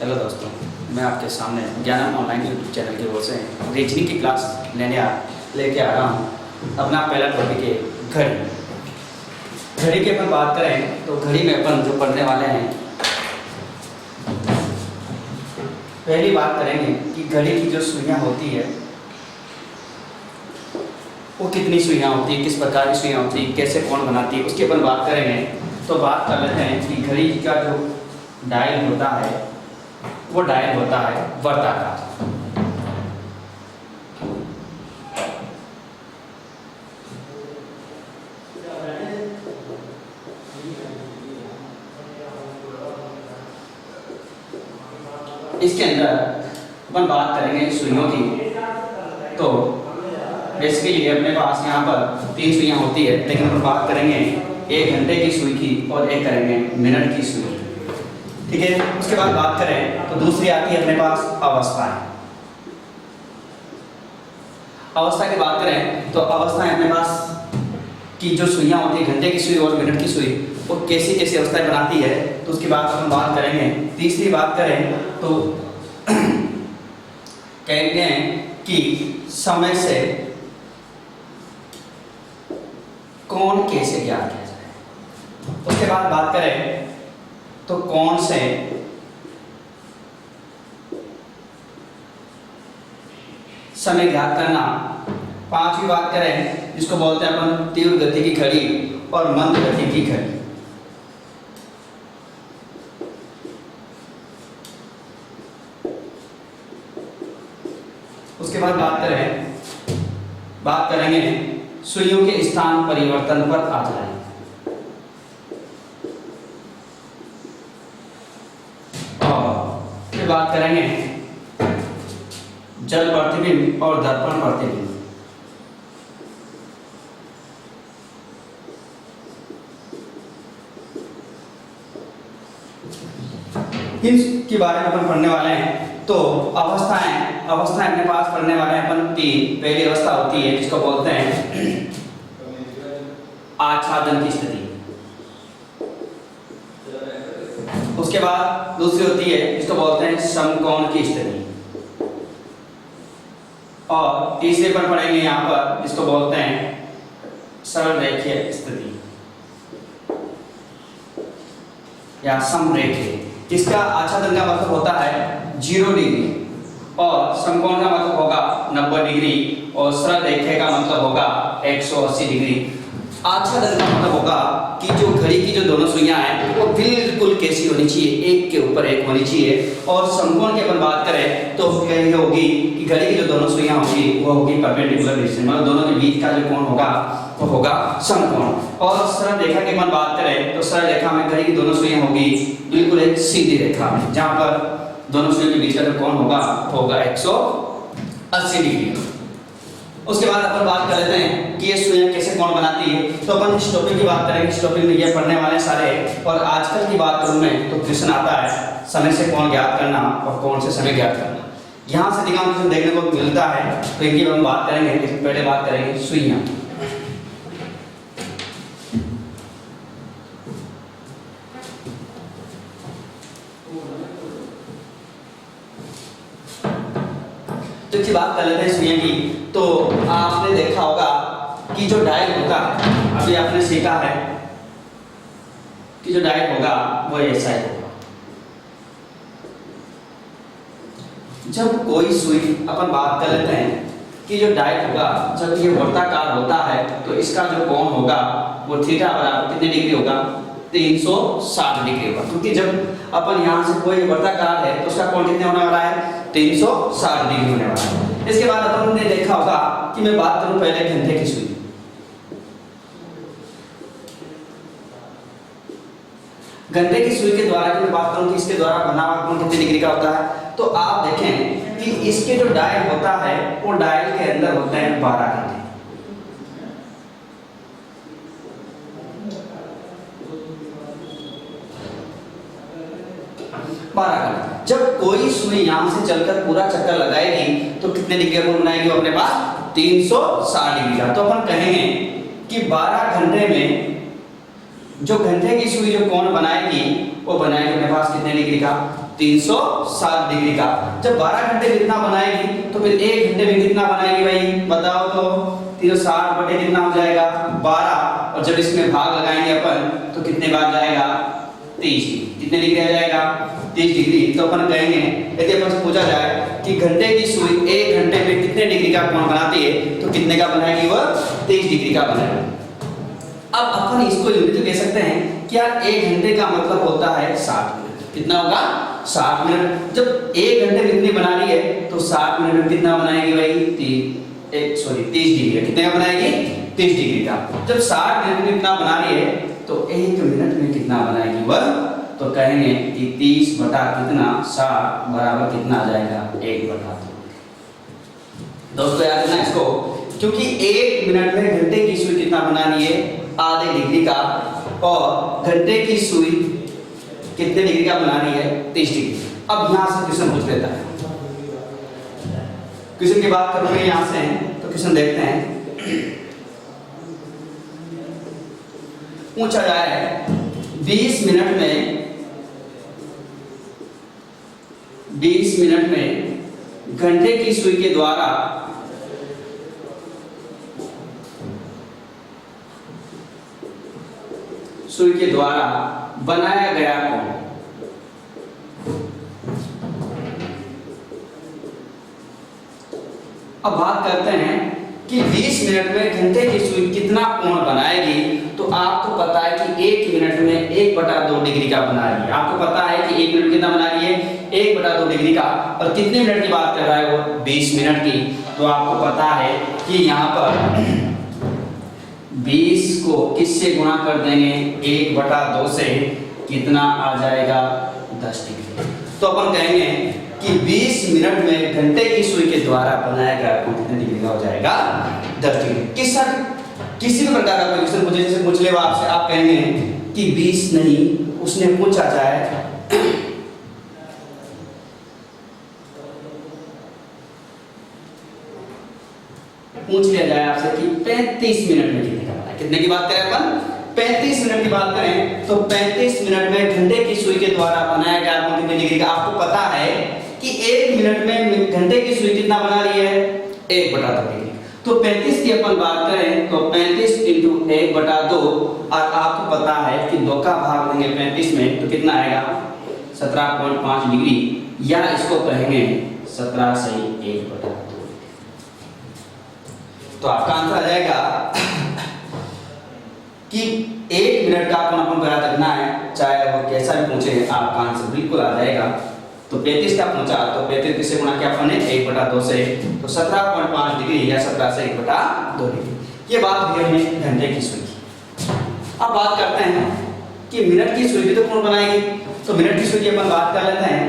Hello दोस्तों, मैं आपके सामने ज्ञानम ऑनलाइन यूट्यूब चैनल की ओर से रीजनिंग की क्लास लेके आ रहा हूँ। अपना पहला टॉपिक है घड़ी। घड़ी की अपन बात करें तो घड़ी में अपन जो पढ़ने वाले हैं, पहली बात करेंगे कि घड़ी की जो सुइयाँ होती है वो कितनी सुइयाँ होती है, किस प्रकार की सुइयाँ होती है, कैसे कौन बनाती है, उसकी अपन बात करेंगे। तो बात कर लेते हैं कि घड़ी का जो डायल होता है वो डायल होता है वर्ताकार। इसके अंदर अपन बात करेंगे सुइयों की। तो बेसिकली अपने पास यहाँ पर 3 सुइयाँ होती है, लेकिन अपन बात करेंगे 1 घंटे की सुई की और एक करेंगे मिनट की सुई। ठीक है, उसके बाद बात करें तो दूसरी आती है अपने पास अवस्थाएं। अवस्था की बात करें तो अवस्थाएं अपने पास की जो सुइयां होती है, घंटे की सुई और मिनट की सुई, वो कैसी कैसी अवस्थाएं बनाती है, तो उसकी बात अपन बात करेंगे। तीसरी बात करें तो कहते हैं कि समय से कौन कैसे ज्ञात किया जाए। उसके बाद बात करें तो कौन से समय ज्ञात करना। 5वीं बात करें जिसको बोलते हैं अपन तीव्र गति की घड़ी और मंद गति की घड़ी। उसके बाद बात करेंगे सुइयों के स्थान परिवर्तन पर आ जाए। बात करेंगे जल प्रतिबिंब और दर्पण प्रतिबिंब। इनके बारे में अपन पढ़ने वाले हैं। तो अवस्थाएं अपने पास पढ़ने वाले हैं अपन 3। पहली अवस्था होती है जिसको बोलते हैं आच्छादन की स्थिति। उसके बाद दूसरी होती है जिसको बोलते हैं समकोण की स्थिति। और तीसरे पर पढ़ेंगे यहाँ पर जिसको बोलते हैं सरल रेखीय स्थिति या समरेखीय। इसका आच्छादन का मतलब होता है 0 डिग्री और समकोण का मतलब होगा 90 डिग्री और सरल रेखीय का मतलब होगा 180 डिग्री। आच्छादन का मतलब होगा कि जो घड़ी की जो दोनों सुइयां हैं वो बिल्कुल कैसी होनी चाहिए, एक के ऊपर एक होनी चाहिए। और समकोण की अपन बात करें तो ये होगी कि घड़ी की जो दोनों सुइयां होगी वो होगी परपेंडिकुलर डिस्टेंस, मतलब दोनों के बीच का जो कोण होगा वो होगा समकोण। और सरल रेखा की अपन बात करें तो सरल रेखा में घड़ी की दोनों सुइयां होगी बिल्कुल एक सीधी रेखा में, जहां पर दोनों सुइयों के बीच का जो कोण होगा 180 डिग्री। उसके बाद अपन बात कर लेते हैं कि ये सुइयां कैसे कोण बनाती है। तो अपन इस टॉपिक की बात करेंगे। इस टॉपिक में ये पढ़ने वाले सारे। और आजकल की बात करूं मैं तो क्वेश्चन आता है समय से कोण ज्ञात करना और कोण से समय ज्ञात करना। यहाँ से दिखाऊं देखने को मिलता है, तो इनकी हम बात करेंगे। पहले बात करेंगे सुइयां। तो इसकी बात कर लेते हैं सुइयां की। तो आपने देखा होगा कि जो डायल होगा, अभी आपने सीखा है कि जो डायल होगा वो ऐसा ही होगा। जब कोई सुई अपन बात कर लेते हैं कि जो डायल होगा, जब ये वर्ताकार होता है तो इसका जो कोण होगा वो थीटा बराबर कितने डिग्री होगा, 360 डिग्री होगा। क्योंकि जब अपन यहाँ से कोई वर्ताकार है तो उसका कोण कितने होने वाला है, 360 डिग्री होने वाला है। इसके बाद अपन ने देखा होगा कि मैं बात करूं पहले घंटे की सुई। घंटे की सुई के द्वारा की मैं बात करूं कि इसके द्वारा बना हुआ कोण कितने डिग्री का होता है। तो आप देखें कि इसके जो डायल होता है वो डायल के अंदर होते हैं 12 घंटे। जब कोई सुई यहां से चलकर पूरा चक्कर लगाएगी तो कितने डिग्री का कोण बनाएगी अपने पास, 360 डिग्री का। तो अपन कहेंगे कि 12 घंटे में जो घंटे की सुई जो कोण बनाएगी वो बनाएगी अपने पास कितने डिग्री का, 360 डिग्री का। जब 12 घंटे में इतना बनाएगी तो फिर 1 घंटे में कितना बनाएगी भाई बताओ तो? 360 बटे कितना हो जाएगा 12, और जब इसमें भाग लगाएंगे अपन तो कितने बार जाएगा 30। कितने डिग्री आ जाएगा 30 डिग्री। तो अपन कहेंगे यदि अपन से पूछा जाए कि घंटे की सुई 1 घंटे में कितने डिग्री का कोण बनाती है तो कितने का बनाएगी वह 23 डिग्री का बनाएगी। अब अपन इसको यूनिट कह सकते हैं कि यार 1 घंटे का मतलब होता है 60 मिनट। कितना होगा 60 मिनट। जब 1 घंटे में इतनी बना रही है तो 60 मिनट में कितना बनाएगी भाई 30 डिग्री। कितने का बनाएगी 30 डिग्री का। जब 60 मिनट में इतना बना रही है तो 1 मिनट में कितना बनाएगी वह? तो कहेंगे कि 30 बटा कितना 60 बराबर कितना आ जाएगा 1 बटा 2। दोस्तों याद रखना इसको, क्योंकि 1 मिनट में घंटे की सुई कितना बना रही है आधे डिग्री का, और घंटे की सुई कितने डिग्री का बना रही है 30 डिग्री। अब यहां से क्वेश्चन पूछ लेता है। क्वेश्चन की बात करोगे यहां से तो क्वेश्चन देखते हैं। पूछा जाए 20 मिनट में घंटे की सुई के द्वारा बनाया गया कोण। अब बात करते हैं कि 20 मिनट में घंटे की सुई कितना कोण बनाएगी। तो आपको पता है कि 1 मिनट में 1/2 डिग्री का बना रही है। आपको पता है कि 1 मिनट कितना बना रही है 1/2 डिग्री का, और कितने मिनट की बात कर रहा है वो 20 मिनट की। तो आपको पता है कि यहाँ पर 20 को किससे गुणा कर देंगे 1/2 से, कितना आ जाएगा 10 डिग्री। तो अपन कहेंगे कि 20 मिनट में घंटे की सुई के द्वारा बनाया गया कोण कितने डिग्री का हो जाएगा 10 डिग्री। किसी भी प्रकार का क्वेश्चन पूछे, जैसे पूछ ले आपसे, आप कहेंगे कि 20 नहीं, उसने पूछा जाए पूछ लिया जाए आपसे कि 35 मिनट में कितने का बनाया। कितने की बात करें अपन 35 मिनट की बात करें तो 35 मिनट में घंटे की सुई के द्वारा बनाया गया कोण कितने डिग्री का। आपको पता है कि 1 मिनट में घंटे की सुई कितना बना रही है 1/2 डिग्री। तो 35 की अपन बात करें तो 35 × 1/2, और आपको पता है कि 2 का भाग देंगे 35 में तो कितना आएगा 17.5 डिग्री, या इसको कहेंगे 17 से 1/2। तो आपका आंसर आ जाएगा कि 1 मिनट का कोण अपन पता करना है, चाहे वो कैसा भी पूछे आपका आंसर बिल्कुल आ जाएगा। तो 35 का पूछा तो 35 किससे गुणा किया अपन ने 1/2 से, तो 17.5 डिग्री या 17 से 1/2 डिग्री। ये बात हुई हमने घंटे की सुई की। अब बात करते हैं कि मिनट की सुई भी तो कोण बनाएगी। तो मिनट की सुई की अपन बात कर लेते हैं।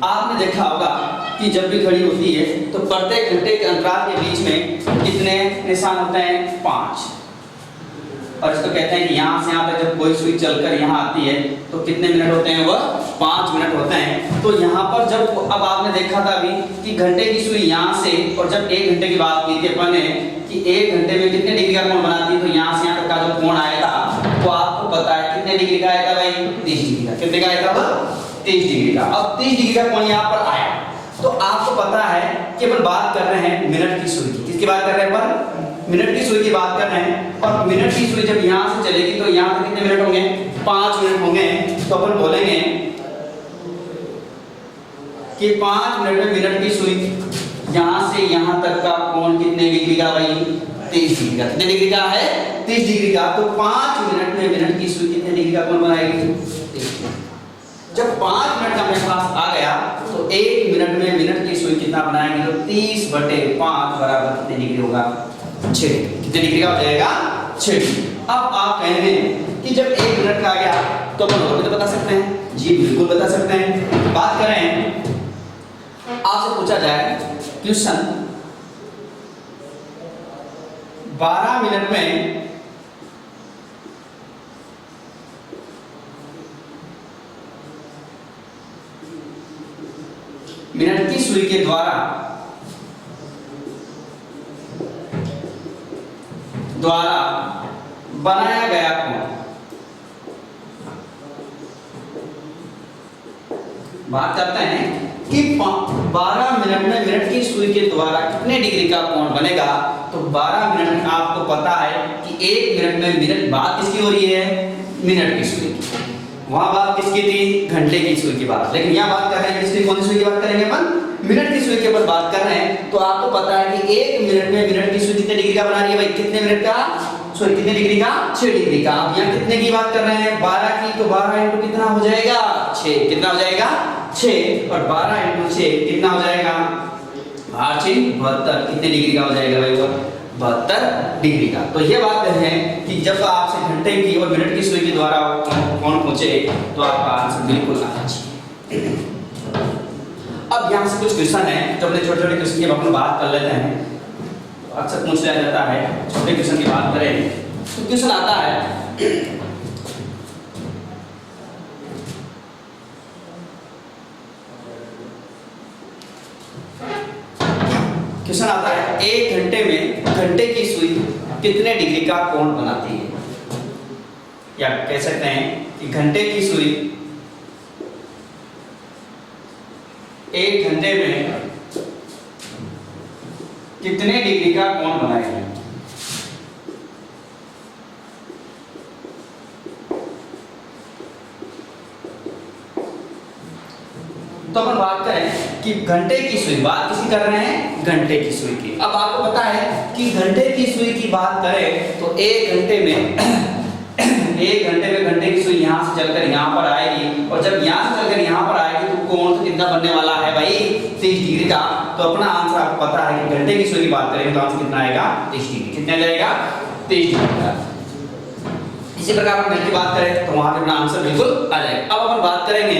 आपने देखा होगा कि जब भी घड़ी होती है तो प्रत्येक घंटे के अंतराल के बीच में कितने निशान होते हैं 5, और इसको कहते हैं कि यहाँ से यहाँ तक जब कोई सुई चलकर यहाँ आती है तो कितने मिनट होते हैं वह 5 मिनट होते हैं। तो यहाँ पर जब अब आपने देखा था अभी कि घंटे की सुई यहाँ से, और जब 1 घंटे की बात की थी अपन ने कि 1 घंटे में कितने डिग्री का कोण बनाती है, तो यहाँ से यहाँ तक का जो कोण आया था वो आपको पता है कितने डिग्री का आया था भाई 30 डिग्री का। कितने का आया था 30 डिग्री का। अब 30 डिग्री का कोण यहाँ पर आया तो आपको पता है कि अपन बात कर रहे हैं मिनट की सुई की। किसकी बात कर रहे हैं अपन मिनट की सुई की बात कर रहे हैं। और मिनट की सुई जब यहाँ से चलेगी तो यहाँ से कितने मिनट होंगे 5 मिनट होंगे। तो अपन बोलेंगे कि 5 मिनट में मिनट की सुई यहाँ से यहाँ तक का कोण कितने डिग्री का भाई 30 डिग्री का। कितने डिग्री का है 30 डिग्री का। तो 5 मिनट में मिनट की सुई कितने डिग्री का कोण बनाएगी 30। जब 5 मिनट का मेरे पास आ गया तो 1 मिनट में मिनट की सुई कितना बनाएंगे तो 30/5 बराबर कितने डिग्री होगा 6 डिग्री। कितने डिग्री का हो जाएगा 6 डिग्री। अब आप कहेंगे कि जब 1 मिनट का आ गया तो अपन और भी तो बता सकते हैं। जी बिल्कुल बता सकते हैं। बात करें आपसे पूछा जाए क्वेश्चन 12 मिनट में मिनट की सुई के द्वारा बनाया गया कोण बात करते हैं कि 12 मिनट में मिनट की सुई के द्वारा कितने डिग्री का कोण बनेगा। तो 12 मिनट में आपको पता है कि 1 मिनट में मिनट बात किसकी हो रही है, मिनट की सुई की। वहां बात किसकी थी, घंटे की सुई की बात, लेकिन यहाँ बात कर रहे हैं किसकी, कौन सी सुई की बात करेंगे अपन, मिनट की सुई के ऊपर बात कर रहे हैं। तो आपको पता है कि 1 मिनट में मिनट की सुई कितने डिग्री का बना रही है भाई, कितने मिनट का, सॉरी कितने डिग्री का, 6 डिग्री का। अब यहाँ कितने की बात कर रहे हैं, 12 की, तो 12 इंटू कितना हो जाएगा 6, कितना हो जाएगा 6, और 12 इंटू 6 कितना हो जाएगा 8 6 72, कितने डिग्री का हो जाएगा भाई, वो 72 डिग्री का। तो ये बात है कि जब आपसे घंटे की और मिनट की सुई के द्वारा कोण पूछे तो आपका आंसर बिल्कुल आना चाहिए। अब यहाँ से कुछ क्वेश्चन है जो अपने छोटे छोटे क्वेश्चन की अपन बात कर लेते हैं। अक्सर पूछ लिया जाता है, छोटे क्वेश्चन की बात करें तो क्वेश्चन आता है क्वेश्चन आता है 1 घंटे में घंटे की सुई कितने डिग्री का कोण बनाती है, या कह सकते हैं कि घंटे की सुई 1 घंटे में कितने डिग्री का कोण बनाएगी। तो अपन बात करें कि घंटे की सुई, बात किसी कर रहे हैं, घंटे की सुई की। अब आपको पता है कि घंटे की सुई की बात करें तो 1 घंटे में 1 घंटे में घंटे की सुई यहाँ से चलकर यहाँ पर आएगी, और जब यहाँ से चलकर यहाँ पर आएगी तो कोण कितना बनने वाला है भाई, 30 डिग्री का। तो अपना आंसर आपको पता है कि घंटे की सुई की बात करेंगे तो आंसर कितना आएगा 30 डिग्री, कितना जाएगा 30 डिग्री का। इसी प्रकार अपन मिनट की बात करें तो वहां पे अपना आंसर बिल्कुल आ जाएगा। अब अपन बात करेंगे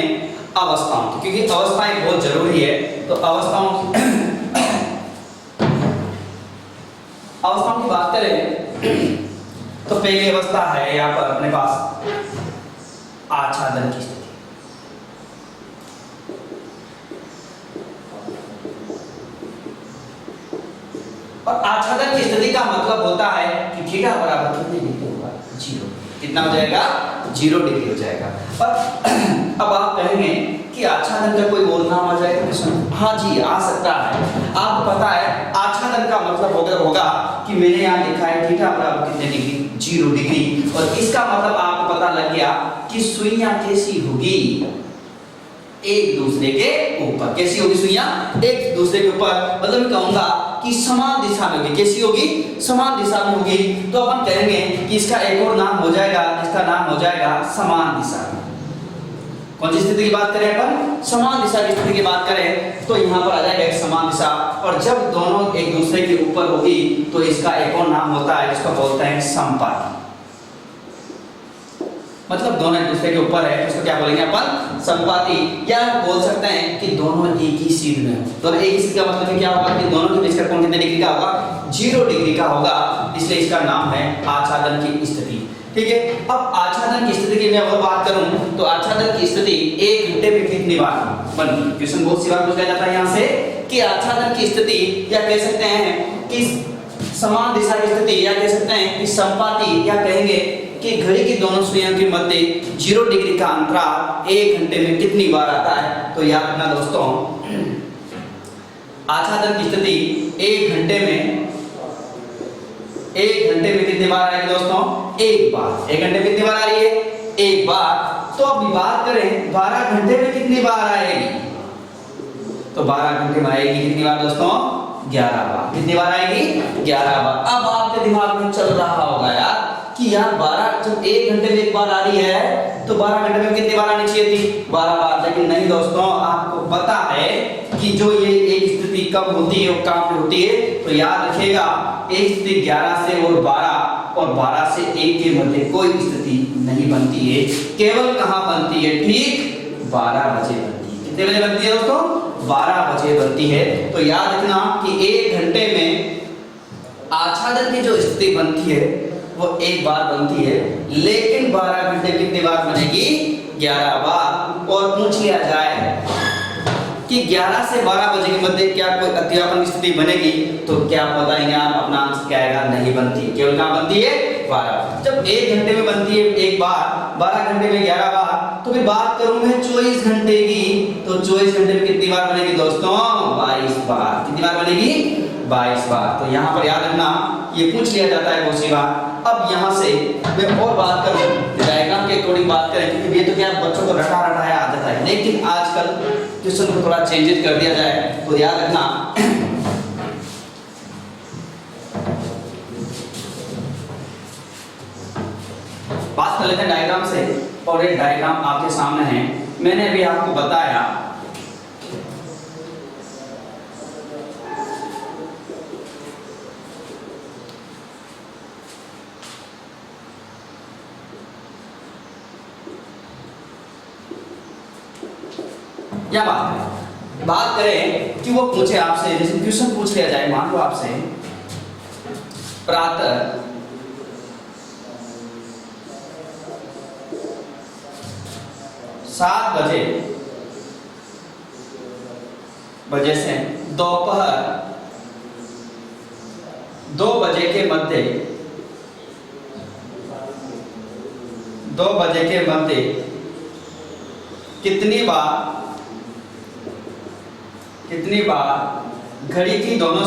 अवस्थाओं की, क्योंकि अवस्थाएं बहुत जरूरी है। तो अवस्थाओं की बात करें तो पहली अवस्था है यहाँ पर अपने पास आच्छादन की स्थिति। और आच्छादन की स्थिति का मतलब होता है कि थीटा बराबर कितने डिग्री होगा, 0, कितना हो जाएगा 0 डिग्री हो जाएगा। और अब आप कहेंगे कि आच्छादन का कोई और नाम आ जाएगा क्वेश्चन, हाँ जी आ सकता है। आपको पता है आच्छादन का मतलब होगा कि मैंने यहाँ लिखा है थीटा बराबर कितने डिग्री, 0 डिग्री, और इसका मतलब आपको पता लग गया कि सुइयां कैसी होगी, एक दूसरे के ऊपर। कैसी होगी सुइयां, एक दूसरे के ऊपर, मतलब मैं कहूंगा कि समान दिशा में होगी। कैसी होगी, समान दिशा में होगी। तो अपन कहेंगे कि इसका एक और नाम हो जाएगा, इसका नाम हो जाएगा समान दिशा। कौन सी स्थिति की बात करें अपन, समान दिशा की स्थिति की बात करें तो यहाँ पर आ जाएगा एक समान दिशा, और जब दोनों एक दूसरे के ऊपर होगी तो इसका एक और नाम होता है जिसको बोलते हैं समपाती। मतलब दोनों एक दूसरे के ऊपर है तो इसको क्या बोलेंगे अपन, समपाती। या बोल सकते हैं कि दोनों एक ही सीध में हो। दोनों एक ही सीध का मतलब क्या होगा कि दोनों के बीच का कोण कितने डिग्री का होगा, 0 डिग्री का होगा, इसलिए इसका नाम है आच्छादन की स्थिति। ठीक है। अब आच्छादन की स्थिति की मैं अगर बात करूं तो आच्छादन की स्थिति 1 घंटे में कितनी बार बनती है। क्वेश्चन बहुत सी बार पूछा जाता है यहाँ से कि आच्छादन की स्थिति, या कह सकते हैं कि समान दिशा की स्थिति, या कह सकते हैं कि समपाती, या कहेंगे कि घड़ी की दोनों सुइयों के मध्य 0 डिग्री का अंतराल 1 घंटे में कितनी बार आता है। तो याद रखना दोस्तों, आच्छादन की स्थिति 1 घंटे में कितनी बार आएगी दोस्तों, 1 बार। 1 घंटे में कितनी बार आ रही है, 1 बार। तो अब बात करें 12 घंटे में कितनी बार आएगी, तो 12 घंटे में आएगी कितनी बार दोस्तों, 11 बार। कितनी बार आएगी, 11 बार। अब आपके दिमाग में चल रहा होगा यार कि यार 12, जब 1 घंटे में 1 बार आ रही है तो 12 घंटे में कितनी बार आनी चाहिए थी, 12 बार। लेकिन नहीं दोस्तों, आपको पता है कि जो ये एक स्थिति कब होती है और कहाँ पे होती है। तो याद रखिएगा, एक स्थिति 11 से और 12 से 1 के मध्य कोई स्थिति नहीं बनती है। केवल कहाँ बनती है, ठीक 12 बजे बनती है। कितने बजे बनती है दोस्तों, 12 बजे बनती है। तो याद रखना कि 1 घंटे में आच्छादन की जो स्थिति बनती है वो 1 बार बनती है, लेकिन 12 घंटे कितनी बार बनेगी, 11 बार। और पूछ लिया जाए कि 11 से 12 बजे के मध्य क्या कोई अतिव्यापन की स्थिति बनेगी, तो क्या बताएंगे आप, अपना आंसर क्या आएगा, नहीं बनती। केवल कहाँ बनती है, 12। जब 1 घंटे में बनती है एक बार, 12 घंटे में 11 बार, तो फिर बात करूं मैं 24 घंटे की, तो 24 घंटे में कितनी बार बनेगी दोस्तों, 22 बार। कितनी बार बनेगी, 22 बार। तो यहाँ पर याद रखना, ये पूछ लिया जाता है बहुत सी बार। अब यहाँ से मैं और बात करूं, डायग्राम के अकॉर्डिंग बात करें, क्योंकि ये तो क्या बच्चों को रटा रटाया आ जाता है, लेकिन आजकल क्वेश्चन को थोड़ा चेंजेस कर दिया जाए, तो याद रखना। बात कर लेते हैं डायग्राम से, और एक डायग्राम आपके सामने है, मैंने अभी आपको बताया क्या बात करें कि वो पूछे आपसे, जैसे क्वेश्चन पूछ लिया जाए, मान लो आपसे प्रातः 7 बजे से दोपहर 2 बजे के मध्य, 2 बजे के मध्य कितनी बार घड़ी की दोनों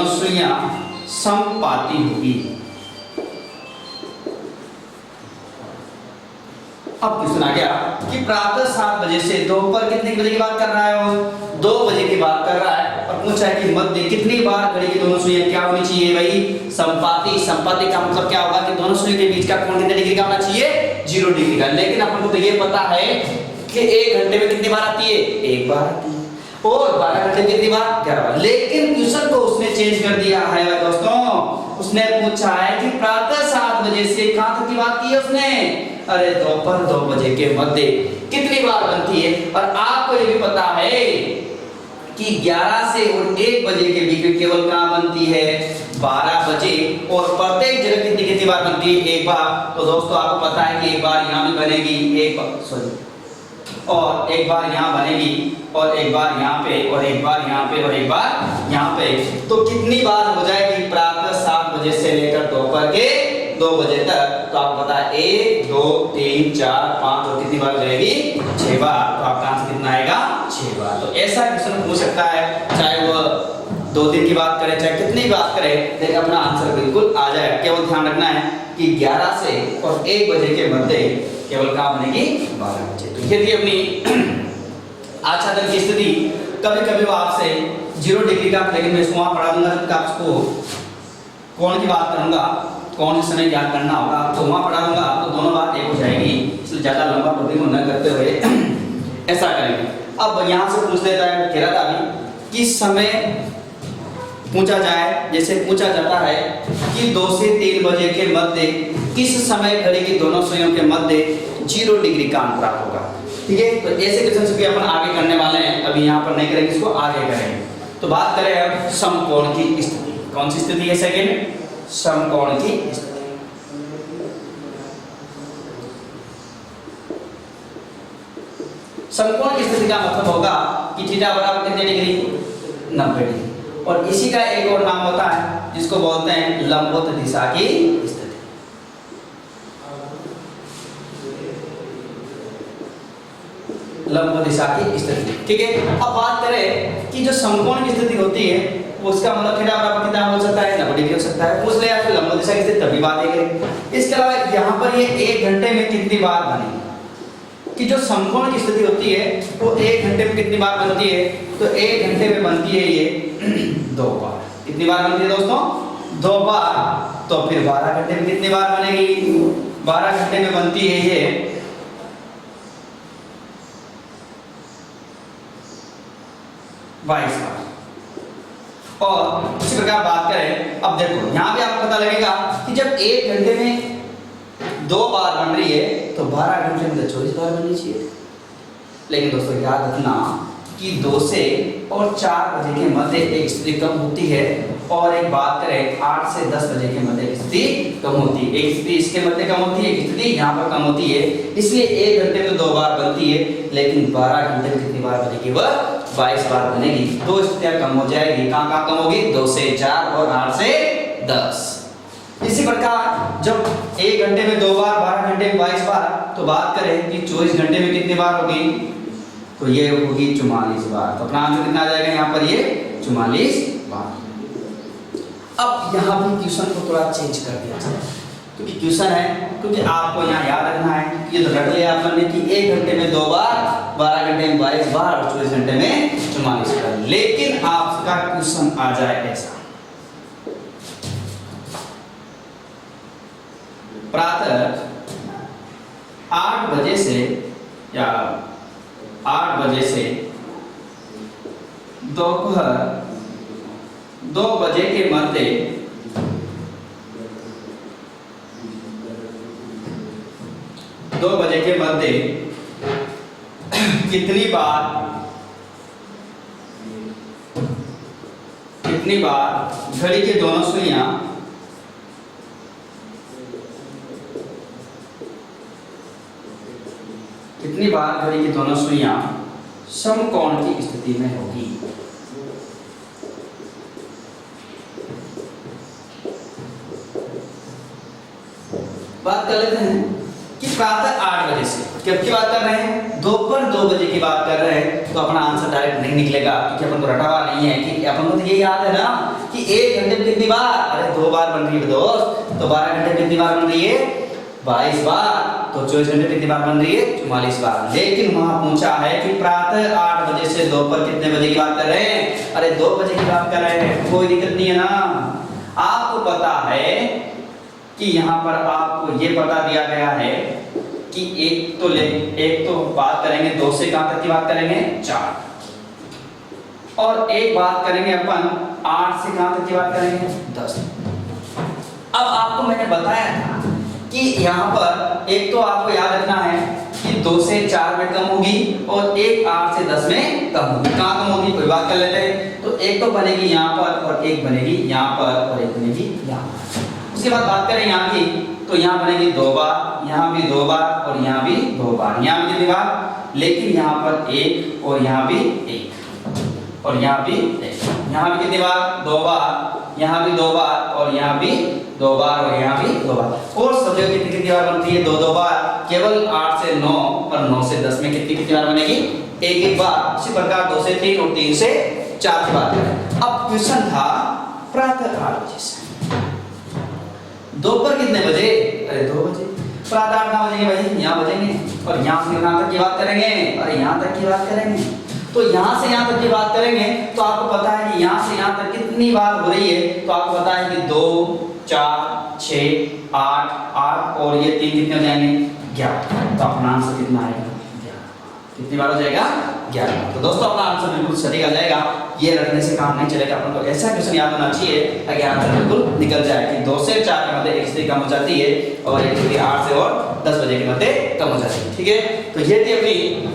सुइयां समपाती होगी। अब क्वेश्चन आ गया कि प्रातः 7 बजे से दोपहर कितने बजे की बात कर रहा है, वो 2 बजे की बात कर रहा है, और पूछा है कि मध्य कितनी बार घड़ी की दोनों सुइयां क्या होनी चाहिए भाई, समपाती। समपाती का मतलब क्या होगा कि दोनों सुइयों के बीच का कोण कितने डिग्री का होना चाहिए, 0 डिग्री का। लेकिन अपन को तो ये पता है कि 1 घंटे में कितनी बार आती है, 1 बार आती है, और 12 घंटे में कितनी बार, 11 बार। लेकिन क्वेश्चन को उसने चेंज कर दिया है दोस्तों, उसने पूछा है कि प्रातः 7 बजे से कहां तक की बात की है उसने, अरे दोपहर 2 बजे के मध्य कितनी बार बनती है। और आपको ये भी पता है कि 11 से और 1 बजे के बीच में केवल कहां बनती है, 12 बजे, और प्रत्येक जगह कितनी बार बनती है, 1 बार। तो दोस्तों आपको पता है कि एक बार यहाँ भी बनेगी, और एक बार यहाँ बनेगी, और एक बार यहाँ पे, और एक बार यहाँ पे, और एक बार यहाँ पे। तो कितनी बार हो जाएगी प्रातः 7 बजे से लेकर दोपहर के 2 बजे तक, तो आपको पता है 1 2 3 4 5, और कितनी बार हो जाएगी, 6 बार। तो आपका आंसर कितना आएगा, 6 बार। तो ऐसा क्वेश्चन पूछ सकता है, चाहे वो 2 दिन की बात करें, चाहे कितनी बात करें, लेकिन अपना आंसर बिल्कुल आ जाए। केवल ध्यान रखना है कि 11 से और 1 बजे के मध्य केवल कहाँ बनेगी, 12 बजे। तो ये थी अपनी आच्छादन की स्थिति। कभी कभी वो आपसे 0 डिग्री का, लेकिन मैं इसको वहां पढ़ा दूंगा जब आपको कोण की बात करूंगा, कौन से समय याद करना होगा, तो वहां पढ़ा दूंगा, तो दोनों बात एक हो जाएगी, इसलिए ज्यादा लंबा टॉपिक न करते हुए ऐसा करेंगे। अब यहाँ से पूछ लेता है, कह रहा था अभी, किस समय पूछा जाए, जैसे पूछा जाता है कि 2 से 3 बजे के मध्य किस समय घड़ी की दोनों सुइयों के मध्य 0 डिग्री का अंतराल होगा। ठीक है, तो ऐसे क्वेश्चन भी अपन आगे करने वाले हैं, अभी यहाँ पर नहीं करेंगे, इसको आगे करेंगे। तो बात करें अब समकोण की स्थिति। कौन सी स्थिति है, सेकेंड, समकोण की स्थिति। समकोण की स्थिति का मतलब होगा कि थीटा बराबर कितने डिग्री, 90 डिग्री। और इसी का एक और नाम होता है जिसको बोलते हैं लंबवत दिशा की स्थिति। लंबवत दिशा की स्थिति, ठीक है। अब बात करें कि जो समकोण की स्थिति होती है, उसका मतलब थीटा बराबर कितना हो सकता है, 90 डिग्री हो सकता है। पूछ ले आपको लंबवत दिशा की स्थिति, तभी बात करें। इसके अलावा यहाँ पर ये 1 घंटे में कितनी बार बनेगी, कि जो समकोण की स्थिति होती है वो 1 घंटे में कितनी बार बनती है, तो 1 घंटे में बनती है ये 2 बार। कितनी बार बनती है दोस्तों, 2 बार। तो फिर 12 घंटे में कितनी बार बनेगी, 12 घंटे में बनती है ये 22 बार। और इसी प्रकार बात करें, अब देखो यहाँ भी आपको पता लगेगा कि जब 1 घंटे में 2 बार बन रही है, तो 12 घंटे में 24 बार बननी चाहिए। लेकिन दोस्तों याद रखना कि 2 से और 4 बजे के मध्य एक स्थिति कब होती है, और एक बात करें 8 से 10 बजे के मध्य स्थिति कम होती है। एक स्थिति इसके मध्य कम होती है, एक स्थिति यहाँ पर कम होती है, इसलिए 1 घंटे में 2 बार बनती है, लेकिन 12 घंटे में कितनी बार बनेगी? वह 22 बार बनेगी। 2 स्थितियां कम हो जाएगी। कहाँ कहाँ कम होगी? 2 से 4 और 8 से 10। इसी प्रकार जब 1 घंटे में 2 बार, 12 घंटे में 22 बार, तो बात करें कि 24 घंटे में कितनी बार होगी? तो ये होगी 44 बार। तो अपना आंसर कितना आ जाएगा यहाँ पर? ये 44 बार। अब यहाँ भी क्वेश्चन को थोड़ा चेंज कर दिया जाए, क्योंकि क्वेश्चन है, क्योंकि आपको यहाँ याद रखना है, ये तो रट लिया आपने कि 1 घंटे में 2 बार, 12 घंटे में 22 बार और 24 घंटे में 44 बार। लेकिन आपका क्वेश्चन आ जाए ऐसा, प्रातः 8 बजे से या 8 बजे से दोपहर 2 बजे के मध्य कितनी बार घड़ी के दोनों सुइयां समकोण की स्थिति में होगी? बात कर लेते हैं कि प्रातः 8 बजे से, कब की बात कर रहे हैं? दोपहर 2 बजे की बात कर रहे हैं। तो अपना आंसर डायरेक्ट नहीं निकलेगा, क्योंकि अपन को रटा हुआ नहीं है कि अपन को तो ये याद है ना कि 1 घंटे में कितनी बार? अरे 2 बार बन रही है दोस्त। तो 12 घंटे में कितनी बार बन रही है? 22 बार। तो 24 घंटे कितनी बार बन रही है? 44 बार। लेकिन वहां पूछा है कि प्रातः 8 बजे से दोपहर कितने बजे की बात कर रहे हैं? अरे 2 बजे की बात कर रहे हैं, कोई दिक्कत नहीं है ना। आपको पता है कि यहाँ पर आपको ये बता दिया गया है कि एक तो बात करेंगे 2 से कहां तक की बात करेंगे? 4, और एक बात करेंगे अपन 8 से कहां तक की बात करेंगे? 10। अब आपको मैंने बताया था कि यहाँ पर एक तो आपको याद रखना है कि 2 से 4 में कम होगी और एक 8 से 10 में कम होगी। कहाँ कम होगी? कोई बात कर लेते हैं। तो एक तो बनेगी यहाँ पर और एक बनेगी यहाँ पर और एक बनेगी यहाँ पर। उसके बाद बात करें यहाँ की, तो यहाँ बनेगी 2 बार, यहाँ भी 2 बार और यहाँ भी 2 बार। यहाँ भी कितनी बार? लेकिन यहाँ पर 1 और यहाँ भी 1 और यहाँ भी 1। यहाँ भी कितनी बार? 2 बार, यहाँ भी 2 बार और यहाँ भी 2 बार और यहाँ भी 2 बार। और सब जगह कितनी बार बनती है? 2 बार। केवल 8 से 9 और 9 से 10 में कितनी बार बनेगी? एक बार। इसी प्रकार 2 से 3 और 3 से 4 की बात करें। अब क्वेश्चन था प्रातः 8 बजे से दोपहर कितने बजे? अरे 2 बजे। प्रातः 8 कहाँ बजेंगे भाई? यहाँ बजेंगे। और यहाँ से यहाँ तक की बात करेंगे, अरे यहाँ तक की बात करेंगे। तो यहाँ से यहाँ तक की बात करेंगे तो आपको पता है कि यहाँ से यहाँ तक कितनी बार हो रही है? तो आपको पता है कि 2, 4, 6, 8 और ये 3 कितने हो जाएंगे? 11। तो अपना आंसर कितना आएगा? 11। कितनी बार हो जाएगा? 11। तो दोस्तों अपना आंसर बिल्कुल सही आ जाएगा। ये रखने से काम नहीं चलेगा। अपन को ऐसा क्वेश्चन याद होना चाहिए ताकि आंसर बिल्कुल निकल जाए कि 2 से 4 के मध्य एक स्थिति कम हो जाती है और एक स्थिति 8 से और 10 बजे के मध्य कम हो जाती है। ठीक है, तो ये थी अपनी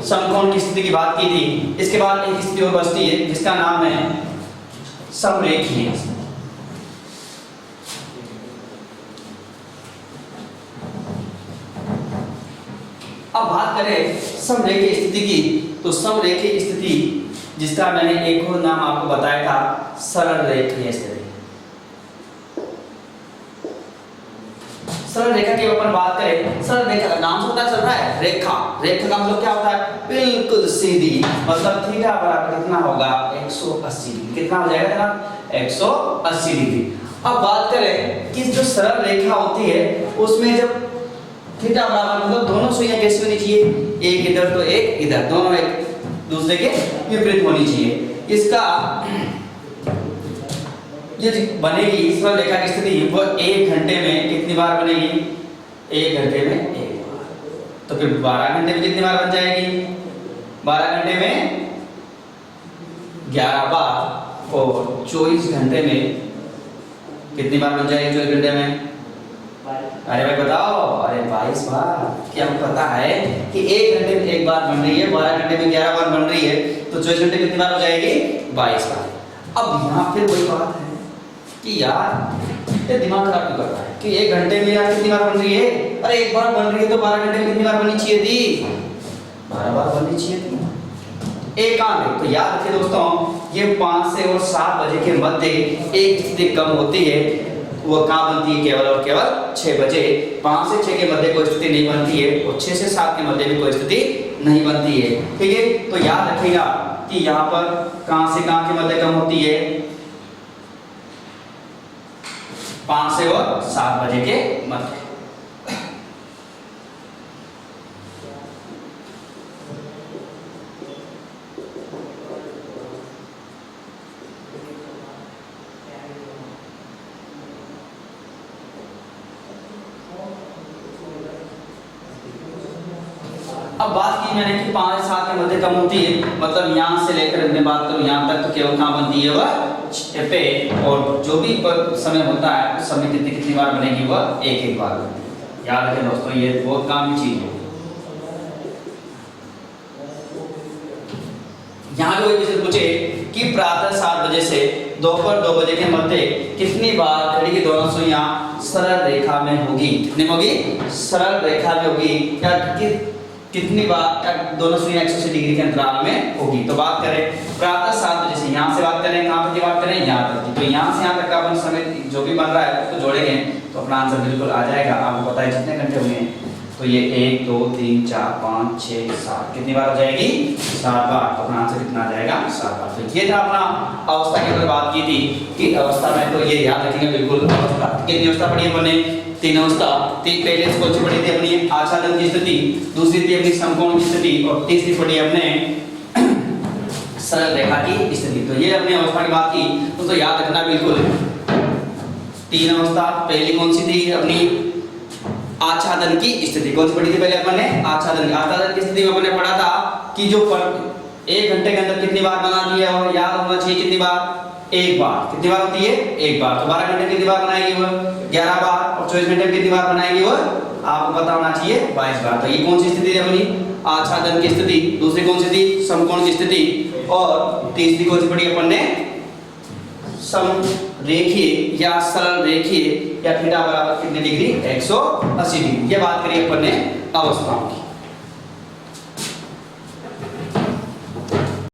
समकोण की स्थिति की बात की थी। इसके बाद एक स्थिति और बचती है जिसका नाम है समरेखीय। अब बात करें समरेखीय स्थिति की, तो समरेखीय स्थिति जिसका मैंने एक और नाम आपको बताया था सरल रेखीय स्थिति। सरल रेखा की अपन बात करें, सरल रेखा का नाम से पता चल रहा है रेखा। रेखा का मतलब क्या होता है? बिल्कुल सीधी। मतलब थीटा बराबर कितना होगा? 180 डिग्री। कितना हो जाएगा जनाब? 180 डिग्री। अब बात करें कि जो सरल रेखा होती है उसमें जब थीटा बराबर मतलब दोनों सुइयां कैसी होनी चाहिए? एक इधर तो एक इधर, दोनों एक दूसरे के विपरीत होनी चाहिए। इसका ये बनेगी सरल रेखा की स्थिति वो 1 घंटे में कितनी बार बनेगी? 1 घंटे में 1 बार। तो फिर 12 घंटे में कितनी बार बन जाएगी? 12 घंटे में 11 बार और 24 घंटे में कितनी बार बन जाएगी? 24 घंटे में अरे भाई बताओ, अरे 22 बार। क्या आपको पता है कि 1 घंटे में 1 बार बन रही है, 12 घंटे में 11 बार बन रही है, तो 24 घंटे कितनी बार हो जाएगी? 22 बार। अब यहाँ फिर वही बात है कि यार ये दिमाग खराब क्यों कर रहा है कि 1 घंटे में यार कितनी बार बन रही है, अरे एक बार बन रही है तो 12 घंटे में कितनी बार बननी चाहिए थी, 12 बार बननी चाहिए थी। एक काम है तो याद रखिए दोस्तों, ये 5 से और 7 बजे के मध्य एक स्थिति कम होती है, वो कहाँ बनती है, केवल और केवल 6 बजे। 5 से 6 के मध्य कोई स्थिति नहीं बनती है और 6 से 7 के मध्य भी कोई स्थिति नहीं बनती है। ठीक है, तो याद रखिएगा कि यहाँ पर कहाँ से कहाँ के मध्य कम होती है, 5 से और 7 बजे के मध्य। अब बात की मैंने कि 5 से 7 के मध्य कम होती है, मतलब यहाँ से लेकर मैं बात करूँ यहाँ तक तो केवल कहाँ बनती है वह पे, और जो भी समय होता है उस समय कितनी बार बनेगी वह एक बार बनती है। याद रखें दोस्तों, ये बहुत काम की चीज है। यहाँ भी वही पूछे कि प्रातः 7 बजे से दोपहर 2 बजे के मध्य कितनी बार घड़ी की दोनों सुइयां सरल रेखा में होगी, कितनी होगी, सरल रेखा में होगी, या कितनी बार दोनों सुइयां 180 डिग्री के अंतराल में होगी। तो बात करें प्रातः 7 बजे से, यहाँ से बात करें कहाँ तक की बात करें, यहाँ तक। तो यहाँ से यहाँ तक का अपन समय जो भी बन रहा है उसको जोड़ेंगे तो अपना आंसर बिल्कुल आ जाएगा। आपको पता है कितने घंटे हुए हैं, तो ये 1 2 3 4 5 6 7 कितनी बार हो जाएगी, 7 बार। तो अपना आंसर कितना आ जाएगा, 7 बार। तो ये था अपना अवस्था के ऊपर बात की थी कि अवस्था में तो ये याद रखेंगे बिल्कुल। अवस्था कितनी अवस्था पढ़ी हमने, 3 अवस्था। पहले कौन सी पढ़ी थी अपनी, आच्छादन की स्थिति, दूसरी थी अपनी समकोण की स्थिति, और तीसरी पढ़ी हमने सरल रेखा की स्थिति। तो ये अपनी अवस्था की बात की, तो याद रखना बिल्कुल। 3 अवस्था, पहली कौन सी थी अपनी आच्छादन की स्थिति, कौन सी पढ़ी थी पहले अपने, आच्छादन की स्थिति में हमने पढ़ा था कि जो 1 घंटे के अंदर कितनी बार बनाती है और याद होना चाहिए कितनी बार, 1 बार। कितनी बार होती है, 1 बार। तो 12 घंटे कितनी बार बनाएगी वह, 11 बार। और 24 घंटे में कितनी बार बनाएगी वह, आपको पता होना चाहिए 22 बार। तो ये कौन सी स्थिति है अपनी, आच्छादन की स्थिति। दूसरी कौन सी थी, समकोण की स्थिति। और तीसरी कौन सी पढ़ी अपन ने, समरेखीय या सरल रेखीय या थीटा बराबर कितनी डिग्री, 180 डिग्री। ये बात करी अपन ने अवस्थाओं की।